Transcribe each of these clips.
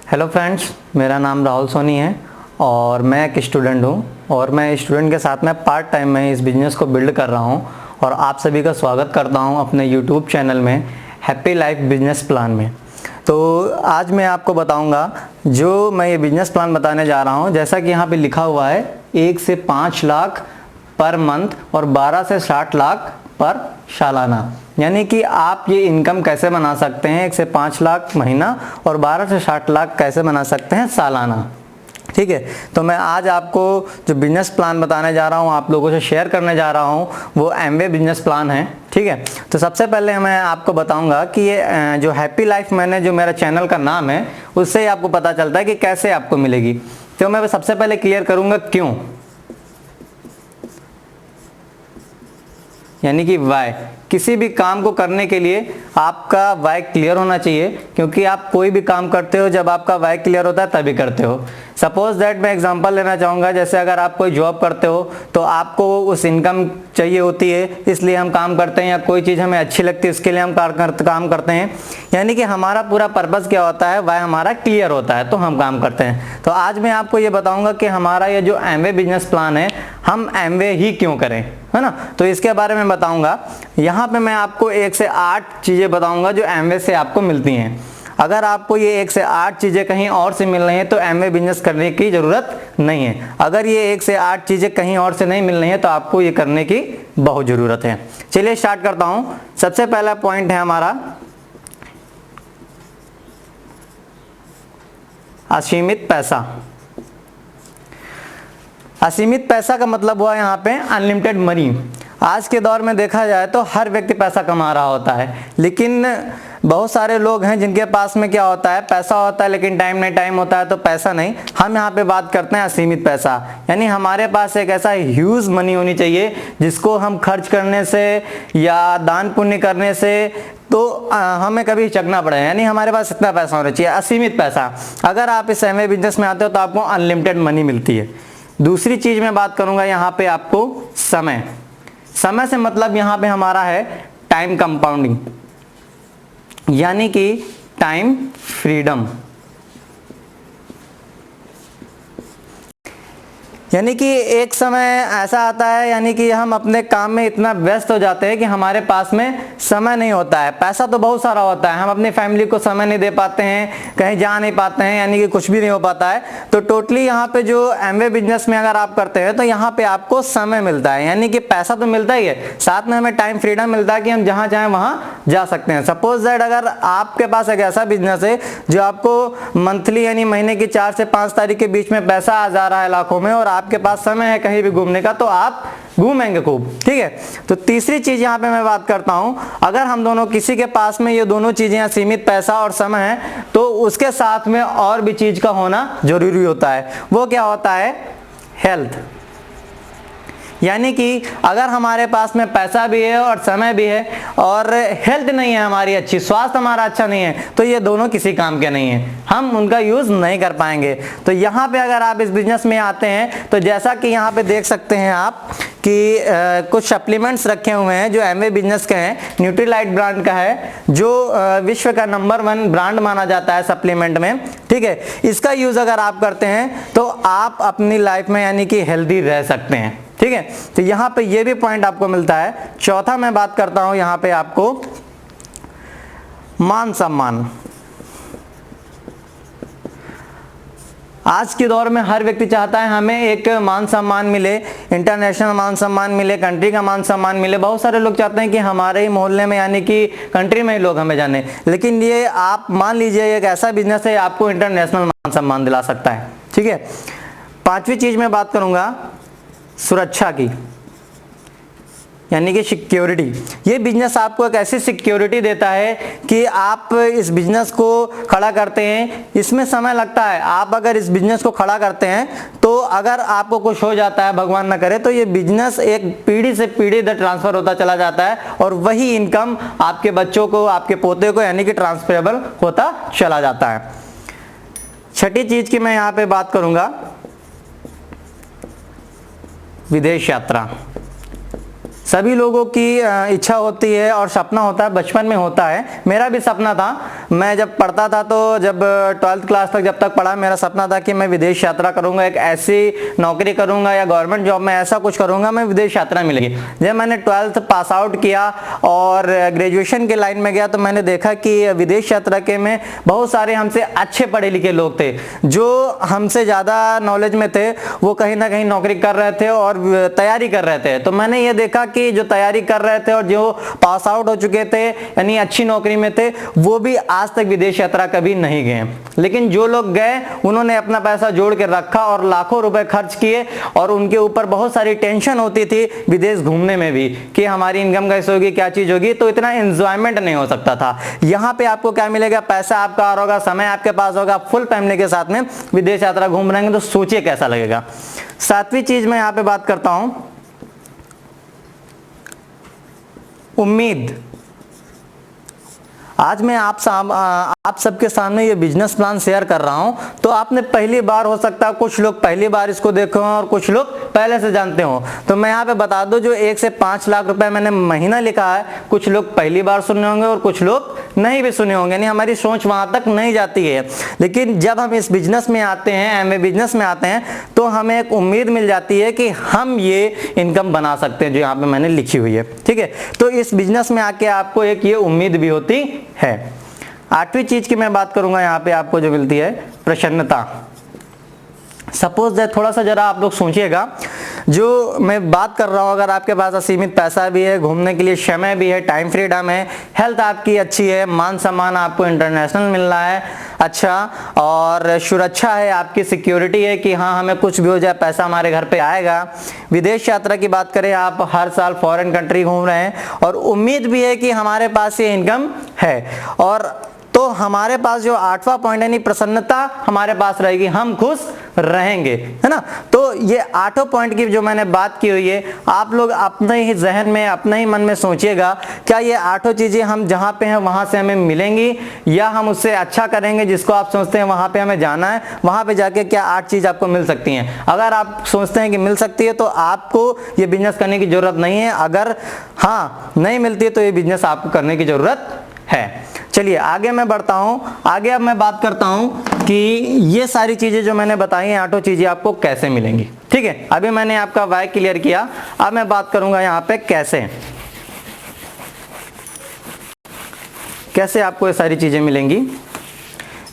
Hello friends, मेरा नाम राहुल सोनी है और मैं एक स्टूडेंट हूँ और मैं स्टूडेंट के साथ में पार्ट टाइम में इस बिज़नेस को बिल्ड कर रहा हूँ और आप सभी का स्वागत करता हूँ अपने यूट्यूब चैनल में हैप्पी लाइफ बिजनेस प्लान में। तो आज मैं आपको बताऊँगा जो मैं ये बिज़नेस प्लान बताने जा रहा हूँ। जैसा कि यहाँ पे लिखा हुआ है 1 से 5 लाख पर मंथ और 12 से 60 लाख पर सालाना, यानी कि आप ये इनकम कैसे बना सकते हैं 1 से 5 लाख महीना और 12 से 60 लाख कैसे बना सकते हैं सालाना। ठीक है, तो मैं आज आपको जो बिजनेस प्लान बताने जा रहा हूँ, आप लोगों से शेयर करने जा रहा हूँ, वो एमवे बिजनेस प्लान है। ठीक है, तो सबसे पहले मैं आपको बताऊंगा कि ये जो हैप्पी लाइफ मैंने जो मेरा चैनल का नाम है उससे ही आपको पता चलता है कि कैसे आपको मिलेगी। तो मैं सबसे पहले क्लियर करूंगा क्यों, यानी कि वाई। किसी भी काम को करने के लिए आपका वाई क्लियर होना चाहिए, क्योंकि आप कोई भी काम करते हो जब आपका वाई क्लियर होता है तभी करते हो। सपोज दैट मैं एग्जांपल लेना चाहूँगा, जैसे अगर आप कोई जॉब करते हो तो आपको उस इनकम चाहिए होती है, इसलिए हम काम करते हैं, या कोई चीज़ हमें अच्छी लगती है उसके लिए हम काम करते हैं। यानी कि हमारा पूरा पर्पज़ क्या होता है, वाई हमारा क्लियर होता है तो हम काम करते हैं। तो आज मैं आपको ये बताऊँगा कि हमारा ये जो एमवे बिजनेस प्लान है हम एमवे ही क्यों करें, है ना। तो इसके बारे में बताऊंगा। यहाँ पे मैं आपको 1 से 8 चीज़ें बताऊंगा जो एमवे से आपको मिलती हैं। अगर आपको ये 1 से 8 चीज़ें कहीं और से मिल रही हैं तो एमवे बिजनेस करने की ज़रूरत नहीं है। अगर ये 1 से 8 चीज़ें कहीं और से नहीं मिल रही हैं तो आपको ये करने की बहुत ज़रूरत है। चलिए स्टार्ट करता हूँ। सबसे पहला पॉइंट है हमारा असीमित पैसा। असीमित पैसा का मतलब हुआ यहाँ पे अनलिमिटेड मनी। आज के दौर में देखा जाए तो हर व्यक्ति पैसा कमा रहा होता है, लेकिन बहुत सारे लोग हैं जिनके पास में क्या होता है, पैसा होता है लेकिन टाइम होता है तो पैसा नहीं। हम यहाँ पे बात करते हैं असीमित पैसा, यानी हमारे पास एक ऐसा ह्यूज मनी होनी चाहिए जिसको हम खर्च करने से या दान पुण्य करने से तो हमें कभी हिचकना पड़े, यानी हमारे पास इतना पैसा होना चाहिए, असीमित पैसा। अगर आप इस एमवे बिजनेस में आते हो तो आपको अनलिमिटेड मनी मिलती है। दूसरी चीज मैं बात करूंगा यहाँ पे आपको समय। समय से मतलब यहाँ पे हमारा है टाइम कंपाउंडिंग, यानी कि टाइम फ्रीडम। यानी कि एक समय ऐसा आता है, यानी कि हम अपने काम में इतना व्यस्त हो जाते हैं कि हमारे पास में समय नहीं होता है। पैसा तो बहुत सारा होता है, हम अपनी फैमिली को समय नहीं दे पाते हैं, कहीं जा नहीं पाते हैं, यानी कि कुछ भी नहीं हो पाता है। तो टोटली यहाँ पे जो एमवे बिजनेस में अगर आप करते हैं तो यहाँ पे आपको समय मिलता है, यानी कि पैसा तो मिलता ही है, साथ में हमें टाइम फ्रीडम मिलता है कि हम जहाँ चाहें वहाँ जा सकते हैं। सपोज दैट अगर आपके पास एक ऐसा बिजनेस है जो आपको मंथली यानी महीने की 4 से 5 तारीख के बीच में पैसा आ जा रहा है लाखों में, और आपके पास समय है कहीं भी घूमने का, तो आप घूमेंगे खूब। ठीक है, तो तीसरी चीज यहां पे मैं बात करता हूं, अगर हम दोनों किसी के पास में ये दोनों चीजें सीमित पैसा और समय है तो उसके साथ में और भी चीज का होना जरूरी होता है। वो क्या होता है, हेल्थ। यानी कि अगर हमारे पास में पैसा भी है और समय भी है और हेल्थ नहीं है हमारी अच्छी, स्वास्थ्य हमारा अच्छा नहीं है, तो ये दोनों किसी काम के नहीं है, हम उनका यूज नहीं कर पाएंगे। तो यहाँ पे अगर आप इस बिजनेस में आते हैं तो जैसा कि यहाँ पे देख सकते हैं आप कि कुछ सप्लीमेंट्स रखे हुए हैं जो एमवे बिजनेस के हैं। न्यूट्रीलाइट ब्रांड का है, जो विश्व का नंबर 1 ब्रांड माना जाता है सप्लीमेंट में। ठीक है, इसका यूज अगर आप करते हैं तो आप अपनी लाइफ में यानी कि हेल्दी रह सकते हैं। ठीक है, तो यहाँ पे ये भी पॉइंट आपको मिलता है। चौथा मैं बात करता हूं यहाँ पे आपको मान सम्मान। आज के दौर में हर व्यक्ति चाहता है हमें एक मान सम्मान मिले, इंटरनेशनल मान सम्मान मिले, कंट्री का मान सम्मान मिले। बहुत सारे लोग चाहते हैं कि हमारे ही मोहल्ले में यानी कि कंट्री में ही लोग हमें जाने, लेकिन ये आप मान लीजिए एक ऐसा बिजनेस है आपको इंटरनेशनल मान सम्मान दिला सकता है। ठीक है, पांचवी चीज मैं बात करूंगा सुरक्षा की, यानी कि सिक्योरिटी। ये बिजनेस आपको एक ऐसी सिक्योरिटी देता है कि आप इस बिजनेस को खड़ा करते हैं, इसमें समय लगता है। आप अगर इस बिजनेस को खड़ा करते हैं तो अगर आपको कुछ हो जाता है, भगवान ना करे, तो ये बिजनेस एक पीढ़ी से पीढ़ी तक ट्रांसफर होता चला जाता है और वही इनकम आपके बच्चों को, आपके पोते को यानी कि ट्रांसफरेबल होता चला जाता है। छठी चीज की मैं यहाँ पे बात करूंगा विदेश यात्रा। सभी लोगों की इच्छा होती है और सपना होता है, बचपन में होता है, मेरा भी सपना था। मैं जब पढ़ता था तो जब 12th क्लास तक जब तक पढ़ा, मेरा सपना था कि मैं विदेश यात्रा करूंगा, एक ऐसी नौकरी करूंगा या गवर्नमेंट जॉब में ऐसा कुछ करूंगा, मैं विदेश यात्रा मिलेगी। जब मैंने 12th पास आउट किया और ग्रेजुएशन के लाइन में गया तो मैंने देखा कि विदेश यात्रा के में बहुत सारे हमसे अच्छे पढ़े लिखे लोग थे, जो हमसे ज़्यादा नॉलेज में थे, वो कहीं ना कहीं नौकरी कर रहे थे और तैयारी कर रहे थे। तो मैंने ये देखा कि जो तैयारी कर रहे थे और जो पास आउट हो चुके थे यानी अच्छी नौकरी में थे, वो भी आज तक विदेश यात्रा कभी नहीं गए। लेकिन जो लोग गए उन्होंने अपना पैसा जोड़ के रखा और लाखों रुपए खर्च किए, और उनके ऊपर बहुत सारी टेंशन होती थी विदेश घूमने में भी कि हमारी इनकम कैसे होगी, क्या चीज होगी, तो इतना एंजॉयमेंट नहीं हो सकता था। यहाँ पे आपको क्या मिलेगा, पैसा आपका आ रहा होगा, समय आपके पास होगा, फुल फैमिली के साथ में विदेश यात्रा घूम रहेंगे, तो सोचिए कैसा लगेगा। सातवीं चीज मैं यहाँ पे बात करता हूं, उम्मीद। आज मैं आप सबके सामने ये बिजनेस प्लान शेयर कर रहा हूं, तो आपने पहली बार हो सकता है, कुछ लोग पहली बार इसको देखे हों और कुछ लोग पहले से जानते हो। तो मैं यहाँ पे बता दूं, जो 1 से 5 लाख रुपए मैंने महीना लिखा है, कुछ लोग पहली बार सुने होंगे और कुछ लोग नहीं भी सुने होंगे, यानी हमारी सोच वहां तक नहीं जाती है। लेकिन जब हम इस बिजनेस में आते हैं, एमवे बिजनेस में आते हैं, तो हमें एक उम्मीद मिल जाती है कि हम ये इनकम बना सकते हैं, जो यहाँ पे मैंने लिखी हुई है। ठीक है, तो इस बिजनेस में आके आपको एक ये उम्मीद भी होती है। 8वीं चीज की मैं बात करूंगा यहाँ पे, आपको जो मिलती है प्रसन्नता। सपोज दैट, थोड़ा सा जरा आप लोग सोचिएगा, जो मैं बात कर रहा हूँ, अगर आपके पास असीमित पैसा भी है, घूमने के लिए समय भी है, टाइम फ्रीडम है, हेल्थ आपकी अच्छी है, मान सम्मान आपको इंटरनेशनल मिल रहा है अच्छा, और सुरक्षा है, आपकी सिक्योरिटी है कि हाँ हमें कुछ भी हो जाए पैसा हमारे घर पे आएगा। विदेश यात्रा की बात करें, आप हर साल फॉरेन कंट्री घूम रहे हैं, और उम्मीद भी है कि हमारे पास ये इनकम है, और तो हमारे पास जो 8वां पॉइंट यानी प्रसन्नता हमारे पास रहेगी, हम खुश रहेंगे, है ना। तो ये 8 पॉइंट की जो मैंने बात की हुई है, आप लोग अपने ही जहन में, अपने ही मन में सोचिएगा, क्या ये 8 चीजें हम जहां पे हैं वहां से हमें मिलेंगी, या हम उससे अच्छा करेंगे जिसको आप सोचते हैं वहां पे हमें जाना है, वहां पे जाके क्या 8 चीज आपको मिल सकती हैं। अगर आप सोचते हैं कि मिल सकती है तो आपको ये बिजनेस करने की जरूरत नहीं है, अगर हाँ नहीं मिलती है तो ये बिजनेस आपको करने की जरूरत है। चलिए आगे मैं बढ़ता हूं। आगे अब मैं बात करता हूं कि ये सारी चीजें जो मैंने बताई हैं, 8 चीजें आपको कैसे मिलेंगी। ठीक है, अभी मैंने आपका वाई क्लियर किया, अब मैं बात करूंगा यहां पे कैसे आपको ये सारी चीजें मिलेंगी।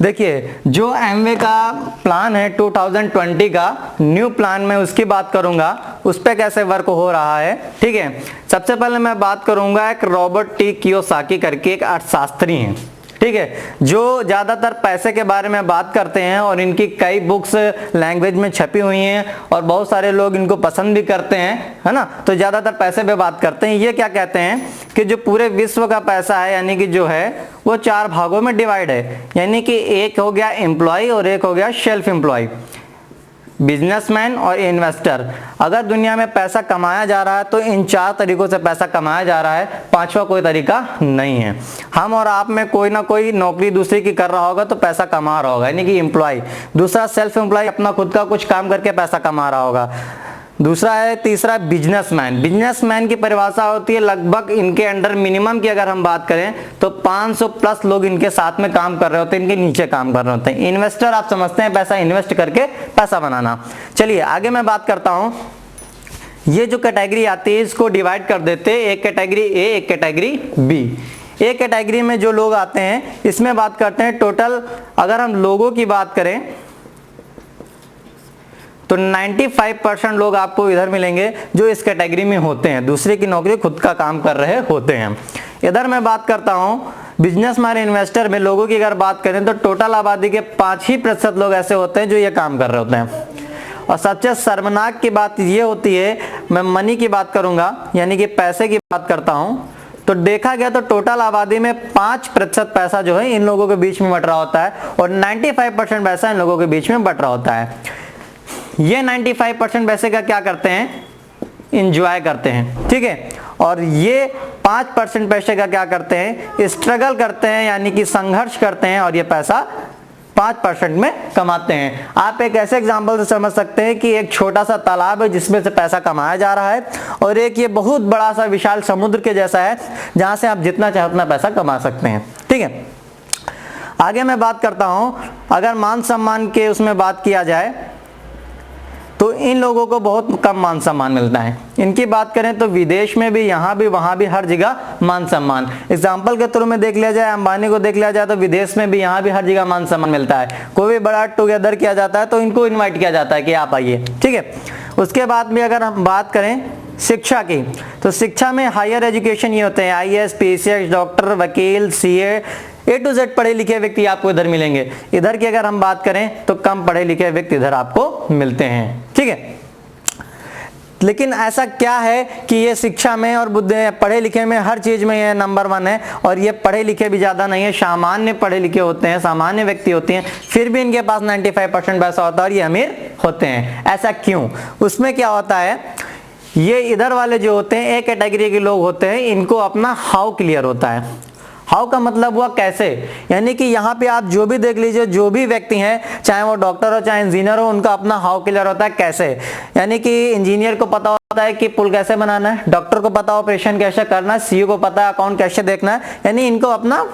देखिए, जो एमवे का प्लान है 2020 का न्यू प्लान, में उसकी बात करूंगा, उस पर कैसे वर्क हो रहा है। ठीक है, सबसे पहले मैं बात करूंगा एक रॉबर्ट टी कियोसाकी करके एक अर्थशास्त्री हैं, ठीक है, जो ज्यादातर पैसे के बारे में बात करते हैं, और इनकी कई बुक्स लैंग्वेज में छपी हुई हैं और बहुत सारे लोग इनको पसंद भी करते हैं, है ना। तो ज्यादातर पैसे पे बात करते हैं। ये क्या कहते हैं कि जो पूरे विश्व का पैसा है, यानी कि जो है वो 4 भागों में डिवाइड है, यानी कि एक हो गया एम्प्लॉय और एक हो गया सेल्फ एम्प्लॉय, बिजनेसमैन और इन्वेस्टर। अगर दुनिया में पैसा कमाया जा रहा है तो इन 4 तरीकों से पैसा कमाया जा रहा है, 5वां कोई तरीका नहीं है। हम और आप में कोई ना कोई नौकरी दूसरे की कर रहा होगा तो पैसा कमा रहा होगा, यानी कि एम्प्लॉय। दूसरा सेल्फ एम्प्लॉय, अपना खुद का कुछ काम करके पैसा कमा रहा होगा। दूसरा है, तीसरा बिजनेसमैन। बिजनेसमैन की परिभाषा होती है, लगभग इनके अंडर मिनिमम की अगर हम बात करें तो 500 प्लस लोग इनके साथ में काम कर रहे होते हैं, इनके नीचे काम कर रहे होते हैं। इन्वेस्टर आप समझते हैं पैसा इन्वेस्ट करके पैसा बनाना। चलिए आगे मैं बात करता हूं, ये जो कैटेगरी आती है इसको डिवाइड कर देते हैं, एक कैटेगरी ए, एक कैटेगरी बी। एक कैटेगरी में जो लोग आते हैं इसमें बात करते हैं टोटल, अगर हम लोगों की बात करें तो 95% लोग आपको इधर मिलेंगे जो इस कैटेगरी में होते हैं, दूसरे की नौकरी खुद का काम कर रहे होते हैं। इधर मैं बात करता हूं बिजनेसमैन इन्वेस्टर में, लोगों की अगर बात करें तो टोटल आबादी के 5% लोग ऐसे होते हैं जो ये काम कर रहे होते हैं। और सबसे शर्मनाक की बात ये होती है, मैं मनी की बात करूंगा, यानी कि पैसे की बात करता हूं, तो देखा गया तो टोटल आबादी में 5% पैसा जो है इन लोगों के बीच में बट रहा होता है, और 95% पैसा इन लोगों के बीच में बट रहा होता है। ये 95% पैसे का क्या करते हैं, इंजॉय करते हैं, ठीक है, और ये 5% पैसे का क्या करते हैं, स्ट्रगल करते हैं, यानी कि संघर्ष करते हैं, और ये पैसा 5% में कमाते हैं। आप एक ऐसे एग्जांपल से समझ सकते हैं कि एक छोटा सा तालाब है जिसमें से पैसा कमाया जा रहा है, और एक ये बहुत बड़ा सा विशाल समुद्र के जैसा है जहां से आप जितना चाहे उतना पैसा कमा सकते हैं। ठीक है, आगे मैं बात करता हूं, अगर मान सम्मान के उसमें बात किया जाए तो इन लोगों को बहुत कम मान सम्मान मिलता है। इनकी बात करें तो विदेश में भी, यहाँ भी, वहाँ भी, हर जगह मान सम्मान। एग्जाम्पल के थ्रू में देख लिया जाए, अंबानी को देख लिया जाए तो विदेश में भी, यहाँ भी, हर जगह मान सम्मान मिलता है। कोई भी बड़ा टुगेदर किया जाता है तो इनको इन्वाइट किया जाता है कि आप आइए। ठीक है, उसके बाद में अगर हम बात करें शिक्षा की, तो शिक्षा में हायर एजुकेशन ये होते हैं IAS, PCS, डॉक्टर, वकील, CA, A to Z पढ़े लिखे व्यक्ति आपको इधर मिलेंगे। इधर की अगर हम बात करें तो कम पढ़े लिखे व्यक्ति इधर आपको मिलते हैं। ठीक है, लेकिन ऐसा क्या है कि ये शिक्षा में और पढ़े लिखे में हर चीज में ये नंबर 1 है, और ये पढ़े लिखे भी ज्यादा नहीं है, सामान्य पढ़े लिखे होते हैं, सामान्य व्यक्ति होते हैं, फिर भी इनके पास 95% पैसा होता है और ये अमीर होते हैं। ऐसा क्यों? उसमें क्या होता है, ये इधर वाले जो होते हैं एक कैटेगरी के लोग होते हैं, इनको अपना हाउ क्लियर होता है। हाउ का मतलब हुआ कैसे, यानी कि यहाँ पे आप जो भी देख लीजिए, जो भी व्यक्ति हैं, चाहे वो डॉक्टर हो चाहे इंजीनियर हो, उनका अपना हाउ क्लियर होता है कैसे। यानी कि इंजीनियर को पता होता है कि पुल कैसे बनाना है, डॉक्टर को पता ऑपरेशन कैसे करना है, CEO को पता है अकाउंट कैसे देखना है, यानी इनको अपना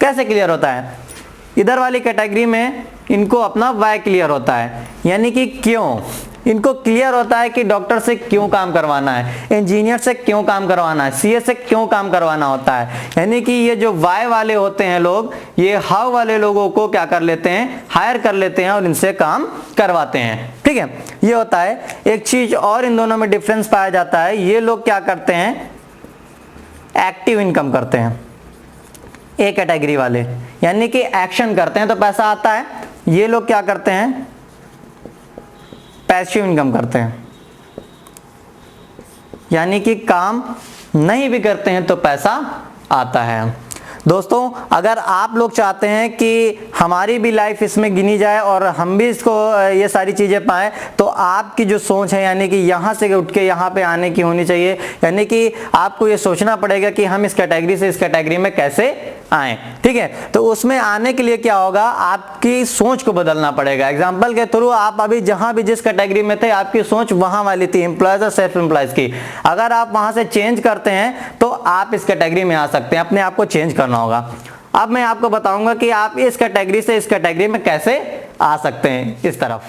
कैसे क्लियर होता है। इधर वाली कैटेगरी में इनको अपना वाई क्लियर होता है, यानी कि क्यों। इनको क्लियर होता है कि डॉक्टर से क्यों काम करवाना है, इंजीनियर से क्यों काम करवाना है, CA से क्यों काम करवाना होता है। यानी कि ये जो वाई वाले होते हैं लोग, ये हाउ वाले लोगों को क्या कर लेते हैं, हायर कर लेते हैं और इनसे काम करवाते हैं। ठीक है, ये होता है। एक चीज और इन दोनों में डिफरेंस पाया जाता है, ये लोग क्या करते हैं, एक्टिव इनकम करते हैं, ए कैटेगरी वाले, यानी कि एक्शन करते हैं तो पैसा आता है। ये लोग क्या करते हैं, पैसिव इनकम करते हैं, यानी कि काम नहीं भी करते हैं तो पैसा आता है। दोस्तों, अगर आप लोग चाहते हैं कि हमारी भी लाइफ इसमें गिनी जाए और हम भी इसको ये सारी चीज़ें पाएं, तो आपकी जो सोच है, यानी कि यहाँ से उठ के यहाँ पे आने की होनी चाहिए। यानी कि आपको ये सोचना पड़ेगा कि हम इस कैटेगरी से इस कैटेगरी में कैसे आए। ठीक है, तो उसमें आने के लिए क्या होगा, आपकी सोच को बदलना पड़ेगा। एग्जाम्पल के थ्रू आप अभी जहाँ भी जिस कैटेगरी में थे, आपकी सोच वहाँ वाली थी, एम्प्लॉयज और सेल्फ एम्प्लॉयज की। अगर आप वहाँ से चेंज करते हैं तो आप इस कैटेगरी में आ सकते हैं, अपने आप को चेंज करना होगा। अब मैं आपको बताऊंगा कि आप इस कैटेगरी से इस कैटेगरी में कैसे आ सकते हैं, इस तरफ।